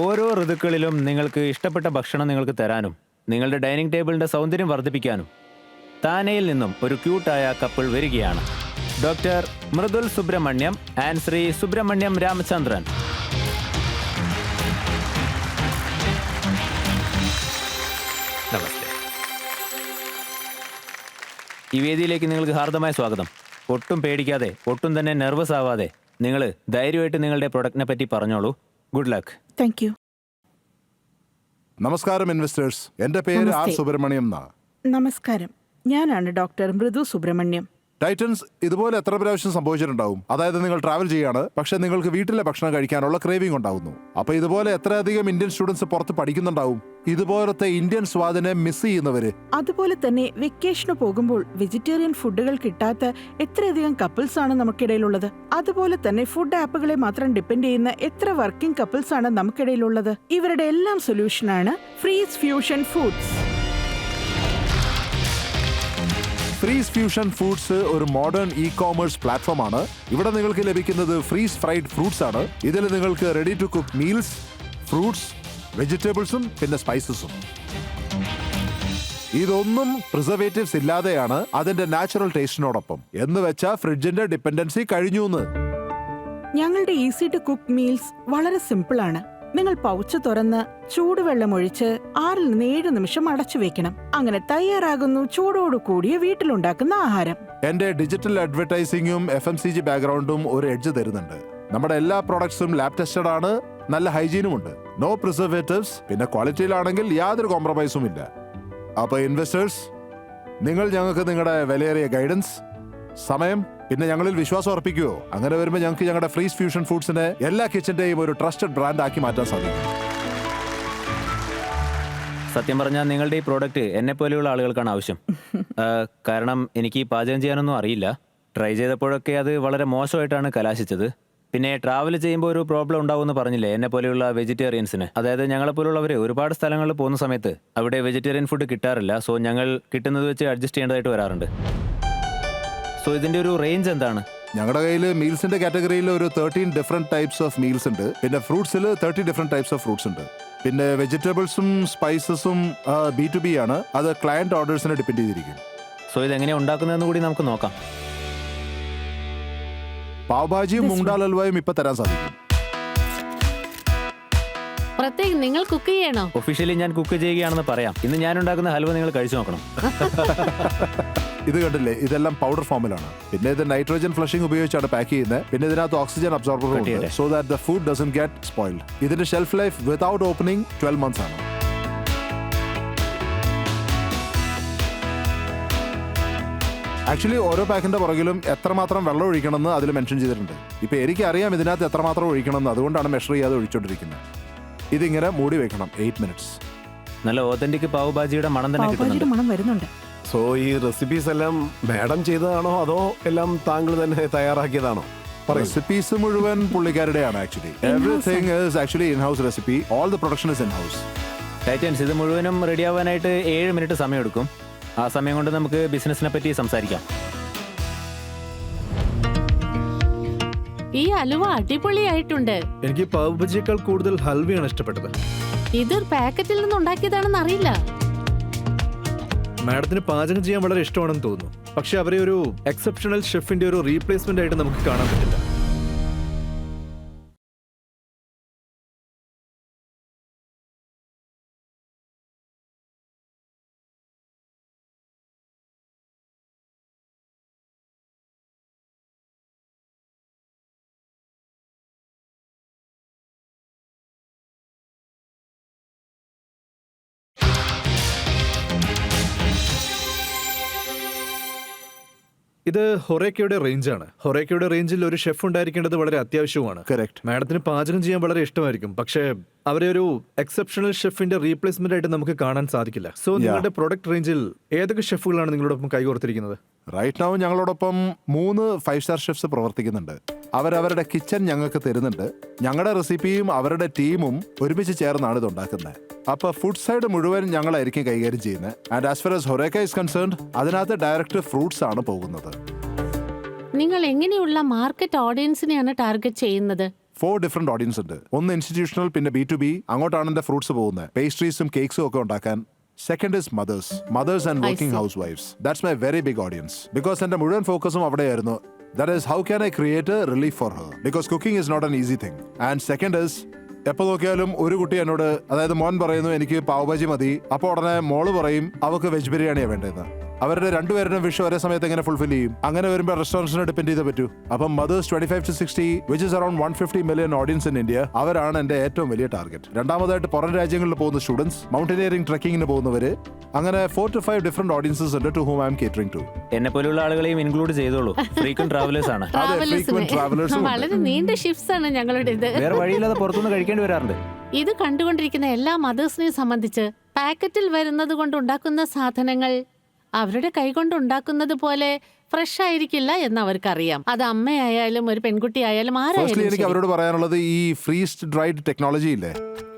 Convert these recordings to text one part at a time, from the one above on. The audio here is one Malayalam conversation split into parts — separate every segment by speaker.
Speaker 1: ഓരോ ഋതുക്കളിലും നിങ്ങൾക്ക് ഇഷ്ടപ്പെട്ട ഭക്ഷണം നിങ്ങൾക്ക് തരാനും നിങ്ങളുടെ ഡൈനിങ് ടേബിളിന്റെ സൗന്ദര്യം വർദ്ധിപ്പിക്കാനും താനെയിൽ നിന്നും ഒരു ക്യൂട്ടായ കപ്പിൾ വരികയാണ്. Doctor Mridul Subramaniam and Shri Subramaniam Ramachandran.
Speaker 2: നമസ്തേ.
Speaker 1: ഈ വേദിയിലേക്ക് നിങ്ങൾക്ക് ഹാർദമായ സ്വാഗതം. ഒട്ടും പേടിക്കാതെ, ഒട്ടും തന്നെ നെർവസ് ആവാതെ നിങ്ങൾ ധൈര്യമായിട്ട് നിങ്ങളുടെ പ്രൊഡക്റ്റിനെ പറ്റി പറഞ്ഞോളൂ. Good luck.
Speaker 3: Thank you.
Speaker 4: നമസ്കാരം ഇൻവെസ്റ്റേഴ്സ്. എന്റെ പേര് ആർ സുബ്രഹ്മണ്യം എന്നാ.
Speaker 3: നമസ്കാരം, ഞാനാണ് ഡോക്ടർ മൃദു സുബ്രഹ്മണ്യം.
Speaker 4: ടൈറ്റൻസ്, ഇതുപോലെ എത്ര പ്രാവശ്യം സംഭവിച്ചിട്ടുണ്ടാവും? അതായത് നിങ്ങൾ ട്രാവൽ ചെയ്യാണ്, പക്ഷെ നിങ്ങൾക്ക് വീട്ടിലെ ഭക്ഷണം കഴിക്കാനുള്ള ക്രേവിംഗ് ഉണ്ടാവുന്നു. അപ്പൊ ഇതുപോലെ എത്രയധികം ഇന്ത്യൻ സ്റ്റുഡൻസ് പുറത്ത് പഠിക്കുന്നുണ്ടാവും ഇതുപോലത്തെ ഇന്ത്യൻ സ്വാദിനെ മിസ് ചെയ്യുന്നവര്.
Speaker 3: അതുപോലെ തന്നെ വെക്കേഷന് പോകുമ്പോൾ വെജിറ്റേറിയൻ ഫുഡുകൾ കിട്ടാത്ത എത്രയധികം കപ്പിൾസ് ആണ് നമുക്കിടയിലുള്ളത്. അതുപോലെ തന്നെ ഫുഡ് ആപ്പുകളെ മാത്രം ഡിപ്പെൻഡ് ചെയ്യുന്ന എത്ര വർക്കിംഗ് കപ്പിൾസ് ആണ് നമുക്കിടയിലുള്ളത്. ഇവരുടെ എല്ലാം സൊല്യൂഷനാണ് freeze fusion foods.
Speaker 4: Freeze fusion foods ഒരു മോഡേൺ ഇ കോമേഴ്സ് പ്ലാറ്റ്ഫോം ആണ്. ഇവിടെ നിങ്ങൾക്ക് ലഭിക്കുന്നത് ഫ്രീസ് ഫ്രൈഡ് ഫ്രൂട്ട്സ് ആണ്. ഇതിൽ നിങ്ങൾക്ക് ready to cook meals, fruits, വെജിറ്റബിൾസും പിന്നെ സ്പൈസസും. ഇതൊന്നും പ്രിസർവേറ്റീവ്സ് ഇല്ലാതെയാണ് അതിന്റെ നാച്ചുറൽ ടേസ്റ്റിനോടൊപ്പം. എന്ന് വെച്ചാൽ ഫ്രിഡ്ജിന്റെ ഡിപ്പെൻഡൻസി കഴിഞ്ഞു.
Speaker 3: ഞങ്ങളുടെ ഈസി ടു കുക്ക് മീൽസ് വളരെ സിമ്പിൾ ആണ്. നിങ്ങൾ പൗച്ച് തുറന്ന് ചൂടുവെള്ളം ഒഴിച്ച് 6 നിന്ന് 7 നിമിഷം അടച്ചു വെക്കണം. അങ്ങനെ തയ്യാറാകുന്നു ചൂടോടു കൂടിയ വീട്ടിലുണ്ടാക്കുന്ന ആഹാരം.
Speaker 4: എന്റെ ഡിജിറ്റൽ അഡ്വർടൈസിംഗും FMCG ബാക്ക്ഗ്രൗണ്ടും ഒരു എഡ്ജ് തരുന്നുണ്ട്. നമ്മുടെ എല്ലാ പ്രോഡക്ട്സും ലാബ് ടെസ്റ്റഡ് ആണ്, നല്ല ഹൈജീനും ഉണ്ട്, നോ പ്രിസർവേറ്റീവ്സ്, പിന്നെ ക്വാളിറ്റിയിലാണെങ്കിൽ യാതൊരു കോംപ്രമൈസും ഇല്ല. അപ്പൊ ഇൻവെസ്റ്റേഴ്സ്, നിങ്ങൾ ഞങ്ങൾക്ക് നിങ്ങളുടെ വിലയേറിയ ഗൈഡൻസ്, സമയം, പിന്നെ ഞങ്ങളിൽ വിശ്വാസം അർപ്പിക്കുവോ? അങ്ങനെ വരുമ്പോൾ ഞങ്ങൾക്ക് ഞങ്ങളുടെ ഫ്രീസ് ഫ്യൂഷൻ ഫുഡ്സിനെ എല്ലാ കിച്ചന്റെയും ഒരു ട്രസ്റ്റഡ് ബ്രാൻഡ് ആക്കി മാറ്റാൻ സാധിക്കും.
Speaker 1: സത്യം പറഞ്ഞാൽ നിങ്ങളുടെ ഈ പ്രോഡക്റ്റ് എന്നെ പോലെയുള്ള ആളുകൾക്കാണ് ആവശ്യം. കാരണം എനിക്ക് ഈ പാചകം ചെയ്യാനൊന്നും അറിയില്ല. ട്രൈ ചെയ്തപ്പോഴൊക്കെ അത് വളരെ മോശമായിട്ടാണ് കലാശിച്ചത്. പിന്നെ ട്രാവൽ ചെയ്യുമ്പോൾ ഒരു പ്രോബ്ലം ഉണ്ടാവുമെന്ന് പറഞ്ഞില്ലേ എന്നെ പോലെയുള്ള വെജിറ്റേറിയൻസിന്. അതായത് ഞങ്ങളെപ്പോലുള്ളവർ ഒരുപാട് സ്ഥലങ്ങളിൽ പോകുന്ന സമയത്ത് അവിടെ വെജിറ്റേറിയൻ ഫുഡ് കിട്ടാറില്ല. സോ ഞങ്ങൾ കിട്ടുന്നത് വെച്ച് അഡ്ജസ്റ്റ് ചെയ്യേണ്ടതായിട്ട് വരാറുണ്ട്. സോ ഇതിന്റെ ഒരു റേഞ്ച് എന്താണ്?
Speaker 4: ഞങ്ങളുടെ കയ്യിൽ മീൽസിന്റെ കാറ്റഗറിയിൽ ഒരു 13 ഡിഫറെന്റ് ടൈപ്സ് ഓഫ് മീൽസ് ഉണ്ട്. പിന്നെ ഫ്രൂട്ട്സിൽ 30 ഡിഫറെന്റ് ടൈപ്സ് ഓഫ് ഫ്രൂട്ട്സ് ഉണ്ട്. പിന്നെ വെജിറ്റബിൾസും സ്പൈസസും B2B ആണ്. അത് ക്ലയന്റ് ഓർഡേഴ്സിനെ ഡിപ്പെൻഡ് ചെയ്തിരിക്കും.
Speaker 1: സോ ഇതെങ്ങനെയാണ് ഉണ്ടാക്കുന്നതെന്ന് കൂടി നമുക്ക് നോക്കാം.
Speaker 4: പാവ്ഭാജിയും മൂങ്ഡാൽ ഹൽവയും ഇപ്പൊ തരാൻ സാധിക്കും.
Speaker 5: പ്രത്യേകം നിങ്ങൾ കുക്ക് ചെയ്യണോ?
Speaker 1: ഒഫീഷ്യലി ഞാൻ കുക്ക് ചെയ്യുകയാണെന്ന് പറയാം. ഇന്ന് ഞാൻ ഉണ്ടാക്കുന്ന ഹൽവ നിങ്ങൾ കഴിച്ചു നോക്കണം.
Speaker 4: ഇത് കണ്ടില്ലേ, ഇതെല്ലാം പൗഡർ ഫോമിലാണ്. പിന്നെ ഇത് നൈട്രോജൻ ഫ്ലഷിംഗ് ഉപയോഗിച്ചാണ് പാക്ക് ചെയ്യുന്നത്. പിന്നെ ഇതിനകത്ത് ഓക്സിജൻ അബ്സോർബർ ഉണ്ട്, so that the food doesn't get spoiled. ഇതിന്റെ shelf life without opening 12 months ആണ്. ആക്ച്വലി ഓരോ പാക്കിന്റെ പുറകിലും എത്രമാത്രം വെള്ളം ഒഴിക്കണമെന്ന് അതിൽ മെൻഷൻ ചെയ്തിട്ടുണ്ട്. ഇപ്പൊ എനിക്കറിയാം ഇതിനകത്ത് എത്രമാത്രം ഒഴിക്കണമെന്ന്, അതുകൊണ്ടാണ് മെഷർ ചെയ്യാതെ ഒഴിച്ചുകൊണ്ടിരിക്കുന്നത്. ഇതിങ്ങനെ മൂടി വെക്കണം 8 minutes.
Speaker 1: നല്ല ഓതന്റിക് പാവ്ഭാജിയുടെ മണം തന്നെ
Speaker 3: പാവ്ഭാജിയുടെ മണം വരുന്നുണ്ട്.
Speaker 2: സോ ഈ റെസിപ്പീസ് എല്ലാം മാഡം ചെയ്തതാണോ അതോ എല്ലാം താങ്കൾ തന്നെ തയ്യാറാക്കിയതാണോ?
Speaker 4: റെസിപ്പീസ് മുഴുവൻ പുള്ളിക്കാരുടെയാണ്. Actually everything is actually in house recipe. All the production is in house.
Speaker 1: ടൈറ്റൻസ്, ഇത് മുഴുവനും റെഡി ആവാനായിട്ട് 7 minute സമയം എടുക്കും. ആ സമയം കൊണ്ട് നമുക്ക് ബിസിനസിനെ പറ്റി സംസാരിക്കാം.
Speaker 5: ഈ ഹലുവ അടിപൊളിയായിട്ടുണ്ട്.
Speaker 6: എനിക്ക് പാവ് ബജിയേക്കാൾ കൂടുതൽ ഹൽവയാണ് ഇഷ്ടപ്പെട്ടത്.
Speaker 5: ഇതൊരു പാക്കറ്റിൽ നിന്ന് ഉണ്ടാക്കിയതാണെന്ന് അറിയില്ല.
Speaker 6: മാഡത്തിന് പാചകം ചെയ്യാൻ വളരെ ഇഷ്ടമാണെന്ന് തോന്നുന്നു. പക്ഷെ അവരെ ഒരു എക്സെപ്ഷണൽ ഷെഫിന്റെ ഒരു റീപ്ലേസ്മെന്റ് ആയിട്ട് നമുക്ക് കാണാൻ പറ്റില്ല. ഇത് ഹൊറേക്കയുടെ റേഞ്ചാണ്. ഹൊറേക്കയുടെ റേഞ്ചിൽ ഒരു ഷെഫ് ഉണ്ടായിരിക്കേണ്ടത് വളരെ അത്യാവശ്യമാണ്.
Speaker 4: കറക്റ്റ്.
Speaker 6: മാഡത്തിന് പാചകം ചെയ്യാൻ വളരെ ഇഷ്ടമായിരിക്കും, പക്ഷേ അവരെ ഒരു എക്സെപ്ഷണൽ ഷെഫിന്റെ റീപ്ലേസ്മെന്റ് ആയിട്ട് നമുക്ക് കാണാൻ സാധിക്കില്ല. സോ നിങ്ങളുടെ പ്രൊഡക്റ്റ് റേഞ്ചിൽ ഏതൊക്കെ ഷെഫുകളാണ് നിങ്ങളോടൊപ്പം കൈകോർത്തിരിക്കുന്നത്?
Speaker 4: റൈറ്റ് നൗ ഞങ്ങളോടൊപ്പം 3 5-star ഷെഫ്സ് പ്രവർത്തിക്കുന്നുണ്ട്. അവരവരുടെ കിച്ചൺ ഞങ്ങൾക്ക് തരുന്നുണ്ട്. ഞങ്ങളുടെ റെസിപ്പിയും അവരുടെ ടീമും ഒരുമിച്ച് ചേർന്നാണ് ഇത് ഉണ്ടാക്കുന്നത്. അപ്പൊ ഫുഡ് സൈഡ് മുഴുവൻ ഞങ്ങളായിരിക്കും കൈകാര്യം ചെയ്യുന്നത്. And as far as horeca is concerned, അതിനകത്ത് ഡയറക്റ്റ് ഫ്രൂട്ട്സ് ആണ് പോകുന്നത്.
Speaker 5: നിങ്ങൾ എങ്ങനെയുള്ള മാർക്കറ്റ് ഓഡിയൻസിനെയാണ് ടാർഗറ്റ് ചെയ്യുന്നത്?
Speaker 4: 4 ഡിഫറെന്റ് ഓഡിയൻസ് ഉണ്ട്. ഒന്ന് ഇൻസ്റ്റിറ്റ്യൂഷണൽ, പിന്നെ B2B, അങ്ങോട്ടാണ് എന്റെ ഫ്രൂട്ട്സ് പോകുന്നത്, പേസ്ട്രീസും കേക്സും ഒക്കെ ഉണ്ടാക്കാൻ. Second is mothers and working ഹൗസ് വൈഫ്സ്. That's my very big audience. Because എന്റെ മുഴുവൻ ഫോക്കസും അവിടെയായിരുന്നു. That is how can I create a relief for her, because cooking is not an easy thing. And second is, എപ്പോൾ നോക്കിയാലും ഒരു കുട്ടി എന്നോട്, അതായത് മോൻ പറയുന്നു എനിക്ക് പാവഭാജി മതി, അപ്പോൾ ഉടനെ മോള് പറയും അവർക്ക് വെജ് ബിരിയാണിയാണ് വേണ്ടത്. അവരുടെ രണ്ടുപേരുടെ വിഷ് ഒരേ സമയത്ത് എങ്ങനെ ഫുൾഫിൽ ചെയ്യും? അങ്ങനെ വരുമ്പോൾ റെസ്റ്റോറൻറ്റ്സിനെ ഡിപ്പെൻഡ് ചെയ്തേ പറ്റൂ. അപ്പം mothers 25 to 60, which is around 150 million audience in India, അവരാണ് എന്റെ ഏറ്റവും വലിയ ടാർഗറ്റ്. രണ്ടാമതായിട്ട് പുറം രാജ്യങ്ങളിൽ പോകുന്ന സ്റ്റുഡൻസ്, മൗണ്ടനിയറിംഗ് ട്രക്കിങ്ങിന് പോകുന്നവര്, അങ്ങനെ 4 to 5 ഡിഫറെന്റ് ഓഡിയൻസസ് ഉണ്ട് to whom I am catering to.
Speaker 1: എന്നെ പോലെയുള്ള ആളുകളെയും ഇൻക്ലൂഡ് ചെയ്തോളൂ. ഫ്രീക്വന്റ് ട്രാവലേഴ്സ് ആണ്.
Speaker 4: frequent travelers ഉം ഉണ്ട്.
Speaker 5: വളരെ നീണ്ട ഷിഫ്റ്റ്സ് ആണ് ഞങ്ങളുടേത്.
Speaker 1: വേറെ വഴിയില്ലാതെ പുറത്തുനിന്ന് കഴിക്കേണ്ടി വരാറുണ്ട്.
Speaker 5: ഇത് കണ്ടുകൊണ്ടിരിക്കുന്ന എല്ലാ മദേഴ്സിനെയും സംബന്ധിച്ച് പാക്കറ്റിൽ വരുന്നത് കൊണ്ട് ഉണ്ടാക്കുന്ന സാധനങ്ങൾ അവരുടെ കൈകൊണ്ട് ഉണ്ടാക്കുന്നത് പോലെ ഫ്രഷ് ആയിരിക്കില്ല എന്ന് അവർക്കറിയാം. അത് അമ്മയായാലും ഒരു പെൺകുട്ടി ആയാലും
Speaker 4: ഫസ്റ്റ്ലി
Speaker 5: ആരായാലും
Speaker 4: എനിക്ക് അവരോട് പറയാനുള്ളത്, ഈ ഫ്രീസ്ഡ് ഡ്രൈഡ് ടെക്നോളജി ഇല്ലേ,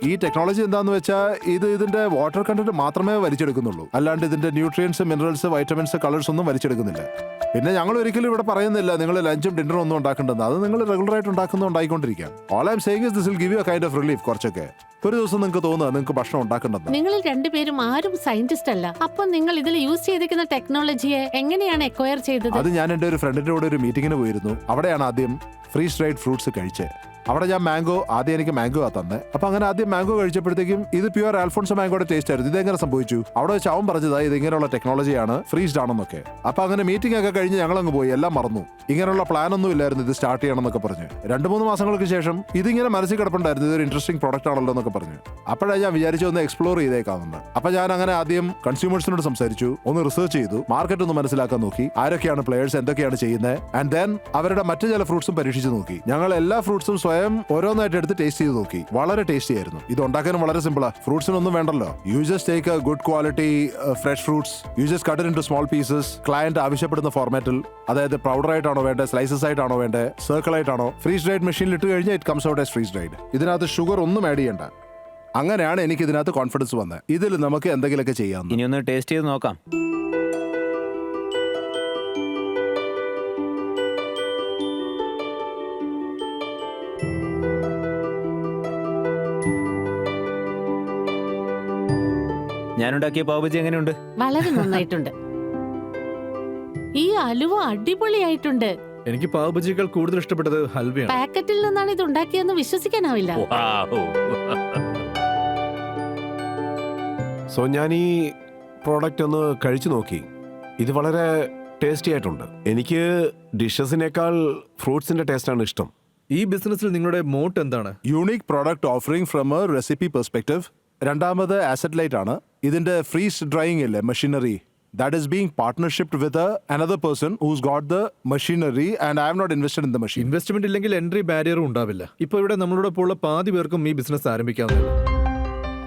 Speaker 4: ഈ ടെക്നോളജി എന്താന്ന് വെച്ചാൽ ഇതിന്റെ വാട്ടർ കണ്ടന്റ് മാത്രമേ വലിച്ചെടുക്കുന്നുള്ളൂ, അല്ലാണ്ട് ഇതിന്റെ ന്യൂട്രിയൻസ്, മിനറൽസ്, വൈറ്റമിൻസ്, കളേഴ്സ് ഒന്നും വലിച്ചെടുക്കുന്നില്ല. പിന്നെ ഞങ്ങൾ ഒരിക്കലും ഇവിടെ പറയുന്നില്ല നിങ്ങൾ ലഞ്ചും ഡിന്നറും ഒന്നും ഉണ്ടാക്കേണ്ടത്, അത് നിങ്ങൾ റെഗുലർ ആയിട്ട് ഉണ്ടാക്കിക്കൊണ്ടിരിക്കാം. All I'm saying is this will give you a kind of relief. കുറച്ചൊക്കെ ഒരു ദിവസം നിങ്ങൾക്ക് തോന്നുക നിങ്ങൾക്ക് ഭക്ഷണം ഉണ്ടാക്കേണ്ടത്.
Speaker 5: നിങ്ങളിൽ രണ്ടുപേരും ആരും സയന്റിസ്റ്റ് അല്ല. അപ്പൊ നിങ്ങൾ ഇതിൽ യൂസ് ചെയ്തിരിക്കുന്ന ടെക്നോളജിയെ എങ്ങനെയാണ് എക്വയർ ചെയ്തത്?
Speaker 4: അത് ഞാൻ എൻ്റെ ഒരു ഫ്രണ്ടിന്റെ കൂടെ ഒരു മീറ്റിങ്ങിന് പോയിരുന്നു. അവിടെയാണ് ആദ്യം ഫ്രീസ് ഡ്രൈഡ് ഫ്രൂട്ട്സ് കഴിച്ചത്. അവിടെ ഞാൻ ആദ്യം എനിക്ക് മാംഗോ ആ തന്നെ. അപ്പൊ അങ്ങനെ ആദ്യം മാംഗോ കഴിച്ചപ്പോഴത്തേക്കും ഇത് പ്യുവർ ആൽഫോൺസോ മാംഗോയുടെ ടേസ്റ്റ് ആയിരുന്നു. ഇതെങ്ങനെ സംഭവിച്ചു? അവിടെ വെച്ച് അവൻ പറഞ്ഞതാ ഇത് ഇങ്ങനെയുള്ള ടെക്നോളജിയാണ്, ഫ്രീസ്ഡ് ആണെന്നൊക്കെ. അപ്പൊ അങ്ങനെ മീറ്റിംഗ് ഒക്കെ കഴിഞ്ഞ് ഞങ്ങൾ അങ്ങ് പോയി, എല്ലാം മറന്നു. ഇങ്ങനെയുള്ള പ്ലാൻ ഒന്നും ഇല്ലായിരുന്നു ഇത് സ്റ്റാർട്ട് ചെയ്യണമെന്നൊക്കെ പറഞ്ഞ്. 2-3 മാസങ്ങൾക്ക് ശേഷം ഇതിങ്ങനെ മനസ്സിൽ കിടപ്പുണ്ടായിരുന്നു, ഇതൊരു ഇൻട്രസ്റ്റിംഗ് പ്രോഡക്റ്റ് ആണല്ലോ എന്നൊക്കെ പറഞ്ഞു. അപ്പോഴാണ് ഞാൻ വിചാരിച്ചു ഒന്ന് എക്സ്പ്ലോർ ചെയ്തേക്കാമെന്ന്. അപ്പൊ ഞാൻ അങ്ങനെ ആദ്യം കൺസ്യൂമേഴ്സിനോട് സംസാരിച്ചു, ഒന്ന് റിസർച്ച് ചെയ്തു, മാർക്കറ്റ് ഒന്ന് മനസ്സിലാക്കാൻ നോക്കി, ആരൊക്കെയാണ് പ്ലേയേഴ്സ്, എന്തൊക്കെയാണ് ചെയ്യുന്നത്. ആൻഡ് ദെൻ അവരുടെ മറ്റു ചില ഫ്രൂട്ട്സും പരീക്ഷിച്ച് നോക്കി. ഞങ്ങൾ എല്ലാ ഫ്രൂട്ട്സും സ്വയം ഓരോന്നായിട്ട് എടുത്ത് ടേസ്റ്റ് ചെയ്ത് നോക്കി. വളരെ ടേസ്റ്റി ആയിരുന്നു. ഇത് ഉണ്ടാക്കാനും വളരെ സിമ്പിളാ. ഫ്രൂട്ട്സിനൊന്നും വേണ്ടല്ലോ. You just take A good quality fresh fruits, you just cut it into small pieces. Client ആവശ്യപ്പെടുന്ന ഫോർമാറ്റിൽ, അതായത് പൗഡർ ആയിട്ടാണോ വേണ്ടത്, സ്ലൈസസ് ആയിട്ടാണോ വേണ്ടത്, സർക്കിൾ ആയിട്ടാണോ, ഫ്രീസ് ഡ്രൈഡ് മെഷീനിൽ ഇട്ട് കഴിഞ്ഞാൽ it comes out as freeze dried. ഇതിനകത്ത് ഷുഗർ ഒന്നും ആഡ് ചെയ്യണ്ട. അങ്ങനെയാണ് എനിക്ക് ഇതിനകത്ത് കോൺഫിഡൻസ് വന്നത്. ഇതിൽ നമുക്ക് എന്തെങ്കിലുമൊക്കെ ചെയ്യാം.
Speaker 1: ഇനി ഒന്ന് ടേസ്റ്റ് ചെയ്ത് നോക്കാം. ഞാനുണ്ടാക്കിയ പാവബജി എങ്ങനെയുണ്ട്?
Speaker 5: വളരെ നന്നായിട്ടുണ്ട്. ഈ അലുവ അടിപൊളിയായിട്ടുണ്ട്.
Speaker 6: എനിക്ക് പാവ് ബജിയേക്കാൾ കൂടുതൽ ഇഷ്ടപ്പെട്ടത് ഹൽവയാണ്.
Speaker 5: പാക്കറ്റിൽ നിന്നാണ് ഇത് ഉണ്ടാക്കിയെന്ന് വിശ്വസിക്കാനാവില്ല.
Speaker 2: സോ ഞാൻ ഈ പ്രോഡക്റ്റ് ഒന്ന് കഴിച്ചു നോക്കി. ഇത് വളരെ ടേസ്റ്റി ആയിട്ടുണ്ട്. എനിക്ക് ഡിഷസിനേക്കാൾ ഫ്രൂട്ട്സിന്റെ ടേസ്റ്റാണ് ഇഷ്ടം.
Speaker 6: ഈ ബിസിനസ്സിൽ നിങ്ങളുടെ മോട്ട് എന്താണ്?
Speaker 4: Unique product offering from A recipe perspective. രണ്ടാമത് ആസറ്റ് ലൈറ്റ് ആണ്. ഇതിന്റെ ഫ്രീസ് ഡ്രൈയിങ് ഇല്ലേ, machinery, that is being partnership with another person who's got the machinery and I have not invested in the machine.
Speaker 6: Investment ഇല്ലെങ്കിൽ എൻട്രി ബാരിയറും ഉണ്ടാവില്ല. ഇപ്പോൾ ഇവിടെ നമ്മളോടൊപ്പം ഉള്ള പാതി പേർക്കും ഈ ബിസിനസ് ആരംഭിക്കാവുന്നതാണ്.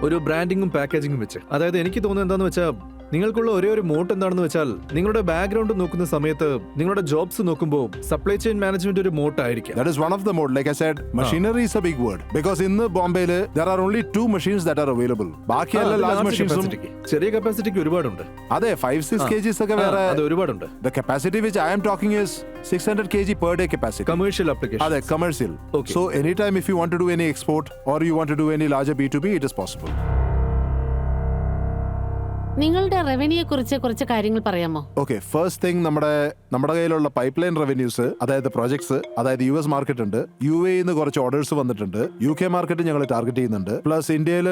Speaker 6: ഒരു ബ്രാൻഡിങ്ങും പാക്കേജിങ്ങും വെച്ച്. അതായത് എനിക്ക് തോന്നുന്നത് എന്താണെന്ന് വെച്ചാൽ, നിങ്ങൾക്കുള്ള ഒരേ ഒരു മോട്ട് എന്താണെന്ന് വെച്ചാൽ, നിങ്ങളുടെ ബാക്ക്ഗ്രൗണ്ട് നോക്കുന്ന സമയത്ത് നിങ്ങളുടെ ജോബ്സ് നോക്കുമ്പോൾ സപ്ലൈ ചെയിൻ മാനേജ്മെന്റ് ഒരു മോട്ട് ആയിരിക്കും.
Speaker 4: That is one of the mode. Like I said, machinery is a big word because in Bombay there are only 2 machines that are available. ബാക്കി എല്ലാ ലാർജ് മെഷീൻസും
Speaker 6: ചെറിയ കപ്പാസിറ്റിക്ക് ഒരുപാടുണ്ട്.
Speaker 4: അതെ 5-6 kgs ഒക്കെ വേറെ.
Speaker 6: അത് ഒരുപാടുണ്ട്.
Speaker 4: The capacity which I am talking is 600 kg per day capacity.
Speaker 6: Commercial application.
Speaker 4: അതെ, commercial.
Speaker 6: Okay.
Speaker 4: So anytime if you want to do any export or you want to do any larger B2B, it is possible.
Speaker 5: നിങ്ങളുടെ റവന്യൂയെ കുറിച്ച് കുറച്ച് കാര്യങ്ങൾ പറയാമോ?
Speaker 4: ഓക്കെ, ഫസ്റ്റ് തിങ് നമ്മുടെ കയ്യിലുള്ള പൈപ്പ് ലൈൻ റവന്യൂസ്, അതായത് പ്രോജക്ട്സ്, അതായത് US മാർക്കറ്റ് ഉണ്ട്, UAE കുറച്ച് ഓർഡേഴ്സ് വന്നിട്ടുണ്ട്, UK മാർക്കറ്റ് ഞങ്ങൾ ടാർഗറ്റ് ചെയ്യുന്നുണ്ട്, പ്ലസ് ഇന്ത്യയിൽ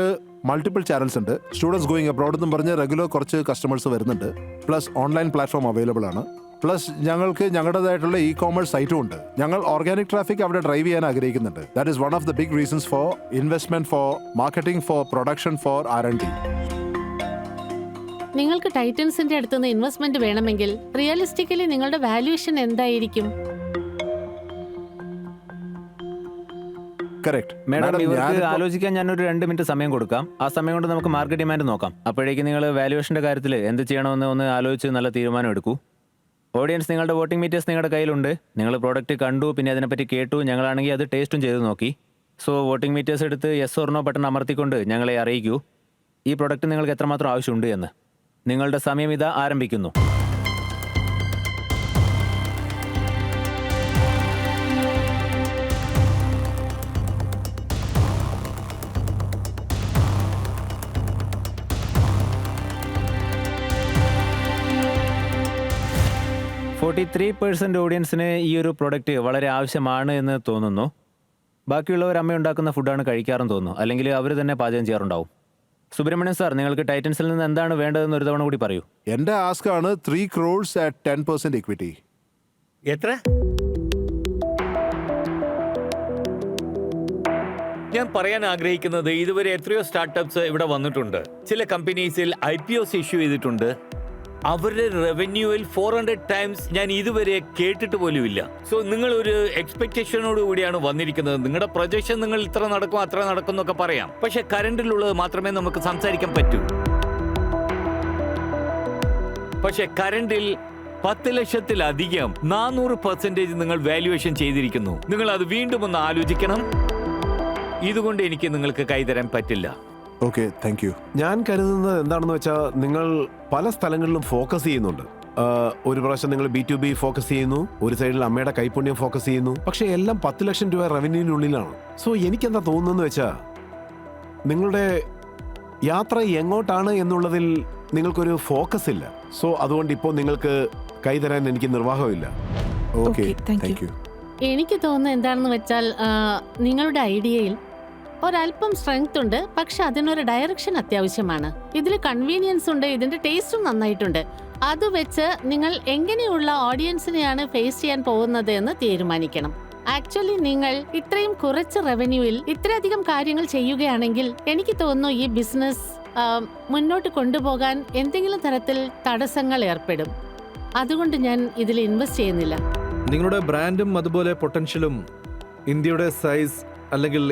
Speaker 4: മൾട്ടിപ്പിൾ ചാനൽസ് ഉണ്ട്. സ്റ്റുഡൻസ് ഗോയിങ് അബ്രോഡ് എന്ന് പറഞ്ഞ് റെഗുലർ കുറച്ച് കസ്റ്റമേഴ്സ് വരുന്നുണ്ട്, പ്ലസ് ഓൺലൈൻ പ്ലാറ്റ്ഫോം അവൈലബിൾ ആണ്, പ്ലസ് ഞങ്ങൾക്ക് ഞങ്ങളുടേതായിട്ടുള്ള ഇ-കോമേഴ്സ് സൈറ്റും ഉണ്ട്. ഞങ്ങൾ ഓർഗാനിക് ട്രാഫിക് അവിടെ ഡ്രൈവ് ചെയ്യാൻ ആഗ്രഹിക്കുന്നുണ്ട്. That is one of the big reasons for investment, for marketing, for production, for R&D.
Speaker 5: നിങ്ങൾക്ക് ടൈറ്റൻസിന്റെ അടുത്തുനിന്ന് ഇൻവെസ്റ്റ്മെന്റ് വേണമെങ്കിൽ റിയലിസ്റ്റിക്കലി നിങ്ങളുടെ വാല്യൂഷൻ എന്തായിരിക്കും?
Speaker 1: മേഡം, ഇവർക്ക് ആലോചിക്കാൻ ഞാനൊരു 2 മിനിറ്റ് സമയം കൊടുക്കാം. ആ സമയം കൊണ്ട് നമുക്ക് മാർക്കറ്റ് ഡിമാൻഡ് നോക്കാം. അപ്പോഴേക്കും നിങ്ങൾ വാല്യൂഷന്റെ കാര്യത്തിൽ എന്ത് ചെയ്യണമെന്ന് ഒന്ന് ആലോചിച്ച് നല്ല തീരുമാനം എടുക്കൂ. ഓഡിയൻസ്, നിങ്ങളുടെ വോട്ടിംഗ് മീറ്റേഴ്സ് നിങ്ങളുടെ കയ്യിലുണ്ട്. നിങ്ങൾ പ്രോഡക്റ്റ് കണ്ടു, പിന്നെ അതിനെപ്പറ്റി കേട്ടു. ഞങ്ങളാണെങ്കിൽ അത് ടേസ്റ്റും ചെയ്ത് നോക്കി. സോ വോട്ടിംഗ് മീറ്റേഴ്സ് എടുത്ത് യെസ് ഓർ നോ ബട്ടൺ അമർത്തിക്കൊണ്ട് ഞങ്ങളെ അറിയിക്കൂ ഈ പ്രോഡക്റ്റ് നിങ്ങൾക്ക് എത്രമാത്രം ആവശ്യമുണ്ട് എന്ന്. നിങ്ങളുടെ സമയം ഇതാ ആരംഭിക്കുന്നു. 43% ഓഡിയൻസിന് ഈ ഒരു പ്രൊഡക്റ്റ് വളരെ ആവശ്യമാണ് എന്ന് തോന്നുന്നു. ബാക്കിയുള്ളവർ അമ്മ ഉണ്ടാക്കുന്ന ഫുഡാണ് കഴിക്കാറെന്ന് തോന്നുന്നു, അല്ലെങ്കിൽ അവർ തന്നെ പാചകം ചെയ്യാറുണ്ടാവും. സുബ്രഹ്മണ്യൻ സാർ, നിങ്ങൾക്ക് ടൈറ്റൻസിൽ നിന്ന് എന്താണ് വേണ്ടതെന്ന് ഒരു തവണ കൂടി പറയൂ.
Speaker 4: എന്റെ ആസ്ക് ആണ് 3 crores at 10% equity.
Speaker 7: എത്ര? ഞാൻ പറയാൻ ആഗ്രഹിക്കുന്നത് ഇതുവരെ എത്രയോ സ്റ്റാർട്ടപ്സ് ഇവിടെ വന്നിട്ടുണ്ട്. ചില കമ്പനീസിൽ IPOs ഇഷ്യൂ ചെയ്തിട്ടുണ്ട്. അവരുടെ റവന്യൂവിൽ 400 times ഞാൻ ഇതുവരെ കേട്ടിട്ട് പോലുമില്ല. സോ നിങ്ങൾ ഒരു എക്സ്പെക്ടേഷനോട് കൂടിയാണ് വന്നിരിക്കുന്നത്. നിങ്ങളുടെ പ്രൊജക്ഷൻ നിങ്ങൾ ഇത്ര നടക്കും അത്ര നടക്കും എന്നൊക്കെ പറയാം, പക്ഷെ കറണ്ടിലുള്ളത് മാത്രമേ നമുക്ക് സംസാരിക്കാൻ പറ്റൂ. പക്ഷെ കറണ്ടിൽ 10 ലക്ഷത്തിലധികം 400% നിങ്ങൾ വാല്യുവേഷൻ ചെയ്തിരിക്കുന്നു. നിങ്ങൾ അത് വീണ്ടും ഒന്ന് ആലോചിക്കണം. ഇതുകൊണ്ട് എനിക്ക് നിങ്ങൾക്ക് കൈതരാൻ പറ്റില്ല.
Speaker 4: Okay, thank you.
Speaker 2: ഞാൻ കരുതുന്നത് എന്താണെന്ന് വെച്ചാൽ നിങ്ങൾ പല സ്ഥലങ്ങളിലും ഫോക്കസ് ചെയ്യുന്നുണ്ട്. ഒരു പ്രാവശ്യം നിങ്ങൾ B2B ഫോക്കസ് ചെയ്യുന്നു, ഒരു സൈഡിൽ അമ്മയുടെ കൈപുണ്യം ഫോക്കസ് ചെയ്യുന്നു, പക്ഷേ എല്ലാം 10 ലക്ഷം രൂപ റവന്യൂവിനുള്ളിലാണ്. സോ എനിക്കെന്താ തോന്നുന്നതെന്ന് വെച്ചാൽ നിങ്ങളുടെ യാത്ര എങ്ങോട്ടാണ് എന്നുള്ളതിൽ നിങ്ങൾക്കൊരു ഫോക്കസ് ഇല്ല. സോ അതുകൊണ്ട് ഇപ്പോൾ നിങ്ങൾക്ക് കൈതരാൻ എനിക്ക് നിർവാഹമില്ല.
Speaker 4: Okay,
Speaker 3: Okay, thank
Speaker 4: thank you.
Speaker 5: എനിക്ക് തോന്നുന്നത് എന്താണെന്ന് വെച്ചാൽ നിങ്ങളുടെ ഐഡിയയിൽ ഒരല്പം സ്ട്രെങ്ത് ഉണ്ട്, പക്ഷെ അതിനൊരു ഡയറക്ഷൻ അത്യാവശ്യമാണ്. ഇതിൽ കൺവീനിയൻസ് ഉണ്ട്, ഇതിന്റെ ടേസ്റ്റും നന്നായിട്ടുണ്ട്. അത് വെച്ച് നിങ്ങൾ എങ്ങനെയുള്ള ഓഡിയൻസിനെയാണ് ഫേസ് ചെയ്യാൻ പോകുന്നത് എന്ന് തീരുമാനിക്കണം. ആക്ച്വലി നിങ്ങൾ ഇത്രയും കുറച്ച് റവന്യൂവിൽ ഇത്രയധികം കാര്യങ്ങൾ ചെയ്യുകയാണെങ്കിൽ എനിക്ക് തോന്നുന്നു ഈ ബിസിനസ് മുന്നോട്ട് കൊണ്ടുപോകാൻ എന്തെങ്കിലും തരത്തിൽ തടസ്സങ്ങൾ ഏർപ്പെടും. അതുകൊണ്ട് ഞാൻ ഇതിൽ ഇൻവെസ്റ്റ് ചെയ്യുന്നില്ല.
Speaker 6: നിങ്ങളുടെ ബ്രാൻഡും അതുപോലെ പൊട്ടൻഷ്യലും ഇന്ത്യയുടെ സൈസ് അല്ലെങ്കിൽ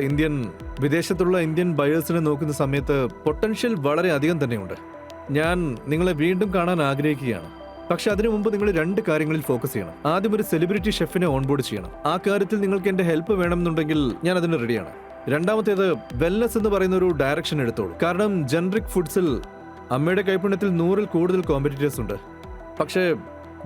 Speaker 6: വിദേശത്തുള്ള ഇന്ത്യൻ ബയേഴ്സിനെ നോക്കുന്ന സമയത്ത് പൊട്ടൻഷ്യൽ വളരെ അധികം തന്നെയുണ്ട്. ഞാൻ നിങ്ങളെ വീണ്ടും കാണാൻ ആഗ്രഹിക്കുകയാണ്. പക്ഷെ അതിനു മുമ്പ് നിങ്ങൾ 2 കാര്യങ്ങളിൽ ഫോക്കസ് ചെയ്യണം. ആദ്യം ഒരു സെലിബ്രിറ്റി ഷെഫിനെ ഓൺബോർഡ് ചെയ്യണം. ആ കാര്യത്തിൽ നിങ്ങൾക്ക് എന്റെ ഹെൽപ്പ് വേണമെന്നുണ്ടെങ്കിൽ ഞാൻ അതിന് റെഡിയാണ്. രണ്ടാമത്തേത് വെൽനസ് എന്ന് പറയുന്ന ഒരു ഡയറക്ഷൻ എടുത്തോളൂ. കാരണം ജനറിക് ഫുഡ്സിൽ അമ്മയുടെ കൈപുണ്യത്തിൽ 100-ൽ കൂടുതൽ കോമ്പറ്റീറ്റേഴ്സ് ഉണ്ട്. പക്ഷേ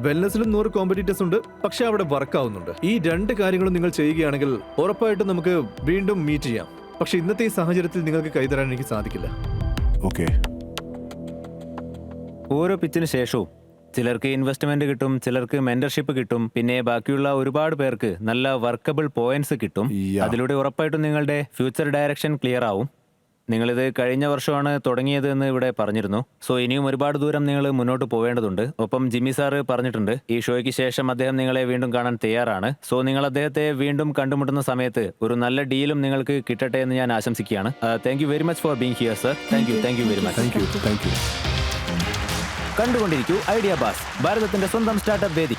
Speaker 6: വെൽനസിലും 100 കോമ്പറ്റീറ്റേഴ്സ് ഉണ്ട്, പക്ഷെ അവിടെ വർക്ക് ആവുന്നുണ്ട്. ഈ 2 കാര്യങ്ങളും നിങ്ങൾ ചെയ്യുകയാണെങ്കിൽ ഉറപ്പായിട്ടും നമുക്ക് വീണ്ടും മീറ്റ് ചെയ്യാം. പക്ഷെ ഇന്നത്തെ ഈ സാഹചര്യത്തിൽ നിങ്ങൾക്ക് കൈതരാൻ എനിക്ക് സാധിക്കില്ല.
Speaker 4: ഓക്കെ.
Speaker 1: ഓരോ പിച്ചിന് ശേഷവും ചിലർക്ക് ഇൻവെസ്റ്റ്മെന്റ് കിട്ടും, ചിലർക്ക് മെന്റർഷിപ്പ് കിട്ടും, പിന്നെ ബാക്കിയുള്ള ഒരുപാട് പേർക്ക് നല്ല വർക്കബിൾ പോയിന്റ്സ് കിട്ടും.
Speaker 4: Yeah.
Speaker 1: അതിലൂടെ ഉറപ്പായിട്ടും നിങ്ങളുടെ ഫ്യൂച്ചർ ഡയറക്ഷൻ ക്ലിയർ ആവും. നിങ്ങളിത് കഴിഞ്ഞ വർഷമാണ് തുടങ്ങിയത് എന്ന് ഇവിടെ പറഞ്ഞിരുന്നു. സോ ഇനിയും ഒരുപാട് ദൂരം നിങ്ങൾ മുന്നോട്ട് പോവേണ്ടതുണ്ട്. ഒപ്പം ജിമ്മി സാറ് പറഞ്ഞിട്ടുണ്ട് ഈ ഷോയ്ക്ക് ശേഷം അദ്ദേഹം നിങ്ങളെ വീണ്ടും കാണാൻ തയ്യാറാണ്. സോ നിങ്ങൾ അദ്ദേഹത്തെ വീണ്ടും കണ്ടുമുട്ടുന്ന സമയത്ത് ഒരു നല്ല ഡീലും നിങ്ങൾക്ക് കിട്ടട്ടെ എന്ന് ഞാൻ ആശംസിക്കുകയാണ്. Thank you very much for being here sir. Thank you very much.
Speaker 4: Thank you.
Speaker 1: കണ്ടുകൊണ്ടിരിക്കൂ ഐഡിയ ബാസ്, ഭാരതത്തിന്റെ സ്വന്തം സ്റ്റാർട്ടപ്പ് വേദി.